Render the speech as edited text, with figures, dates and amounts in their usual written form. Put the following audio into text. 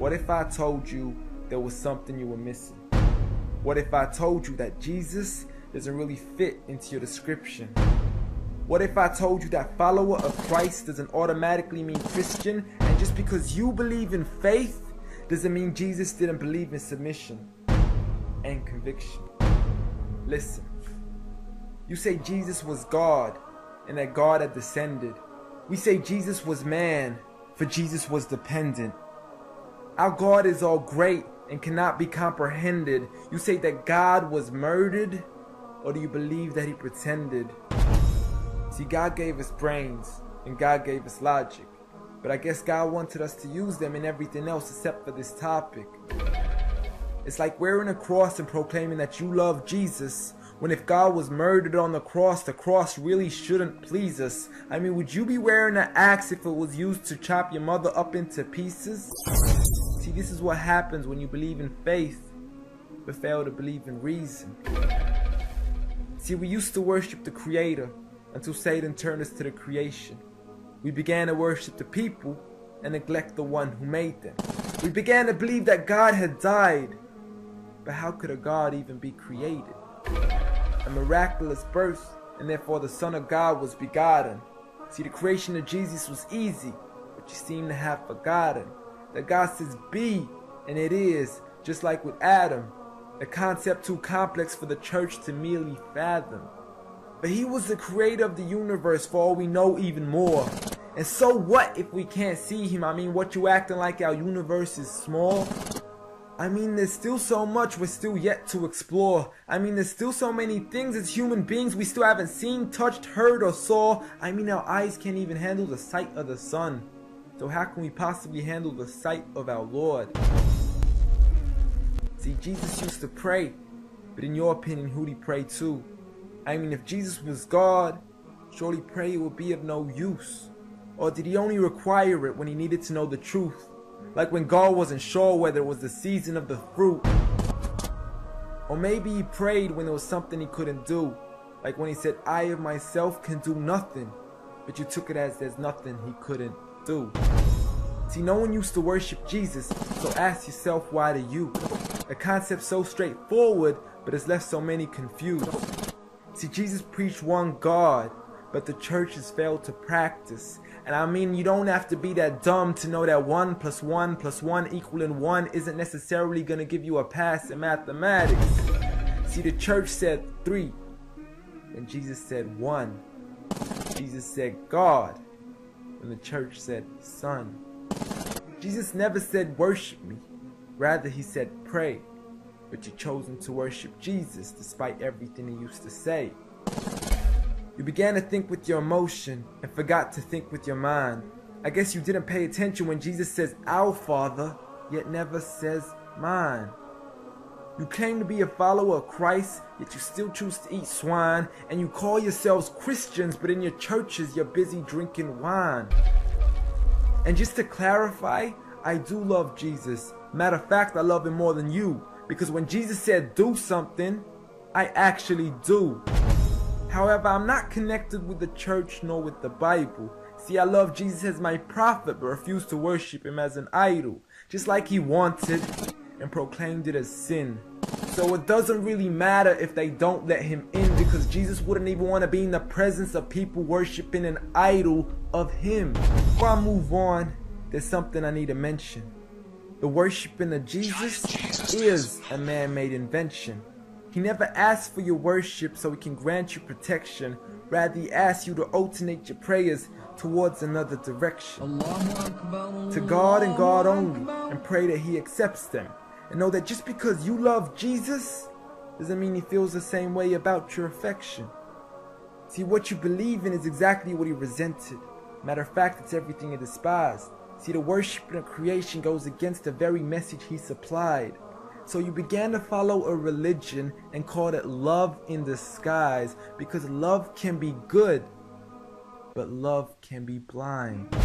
What if I told you there was something you were missing? What if I told you that Jesus doesn't really fit into your description? What if I told you that follower of Christ doesn't automatically mean Christian, and just because you believe in faith doesn't mean Jesus didn't believe in submission and conviction? Listen, you say Jesus was God and that God had descended. We say Jesus was man, for Jesus was dependent. Our God is all great and cannot be comprehended. You say that God was murdered, or do you believe that he pretended? See, God gave us brains and God gave us logic, but I guess God wanted us to use them in everything else except for this topic. It's like wearing a cross and proclaiming that you love Jesus, when if God was murdered on the cross really shouldn't please us. I mean, would you be wearing an axe if it was used to chop your mother up into pieces? See, this is what happens when you believe in faith, but fail to believe in reason. See, we used to worship the Creator until Satan turned us to the creation. We began to worship the people and neglect the one who made them. We began to believe that God had died, but how could a God even be created? A miraculous birth, and therefore the Son of God was begotten. See, the creation of Jesus was easy, but you seem to have forgotten that God says be, and it is, just like with Adam, a concept too complex for the church to merely fathom. But he was the creator of the universe, for all we know, even more. And so what if we can't see him? I mean, what, you acting like our universe is small? I mean, there's still so much we're still yet to explore. I mean, there's still so many things as human beings we still haven't seen, touched, heard, or saw. I mean, our eyes can't even handle the sight of the sun. So how can we possibly handle the sight of our Lord? See, Jesus used to pray, but in your opinion, who'd he pray to? I mean, if Jesus was God, surely prayer would be of no use. Or did he only require it when he needed to know the truth? Like when God wasn't sure whether it was the season of the fruit. Or maybe he prayed when there was something he couldn't do. Like when he said, I of myself can do nothing. But you took it as there's nothing he couldn't do. See, no one used to worship Jesus, so ask yourself, why do you? A concept so straightforward, but has left so many confused. See, Jesus preached one God, but the church has failed to practice. And I mean, you don't have to be that dumb to know that 1 + 1 + 1 equaling 1 isn't necessarily going to give you a pass in mathematics. See, the church said 3, and Jesus said 1. Jesus said God, and the church said Son. Jesus never said worship me, rather he said pray. But you've chosen to worship Jesus despite everything he used to say. You began to think with your emotion and forgot to think with your mind. I guess you didn't pay attention when Jesus says our Father, yet never says mine. You claim to be a follower of Christ, yet you still choose to eat swine. And you call yourselves Christians, but in your churches you're busy drinking wine. And just to clarify, I do love Jesus. Matter of fact, I love him more than you. Because when Jesus said do something, I actually do. However, I'm not connected with the church nor with the Bible. See, I love Jesus as my prophet, but refuse to worship him as an idol, just like he wanted and proclaimed it as sin. So it doesn't really matter if they don't let him in, because Jesus wouldn't even want to be in the presence of people worshiping an idol of him. Before I move on, there's something I need to mention. The worshiping of Jesus is a man-made invention. He never asks for your worship so he can grant you protection. Rather, he asks you to alternate your prayers towards another direction. To God and God only, and pray that he accepts them. And know that just because you love Jesus doesn't mean he feels the same way about your affection. See, what you believe in is exactly what he resented. Matter of fact, it's everything he despised. See, the worshiping of creation goes against the very message he supplied. So you began to follow a religion and called it love in disguise, because love can be good, but love can be blind.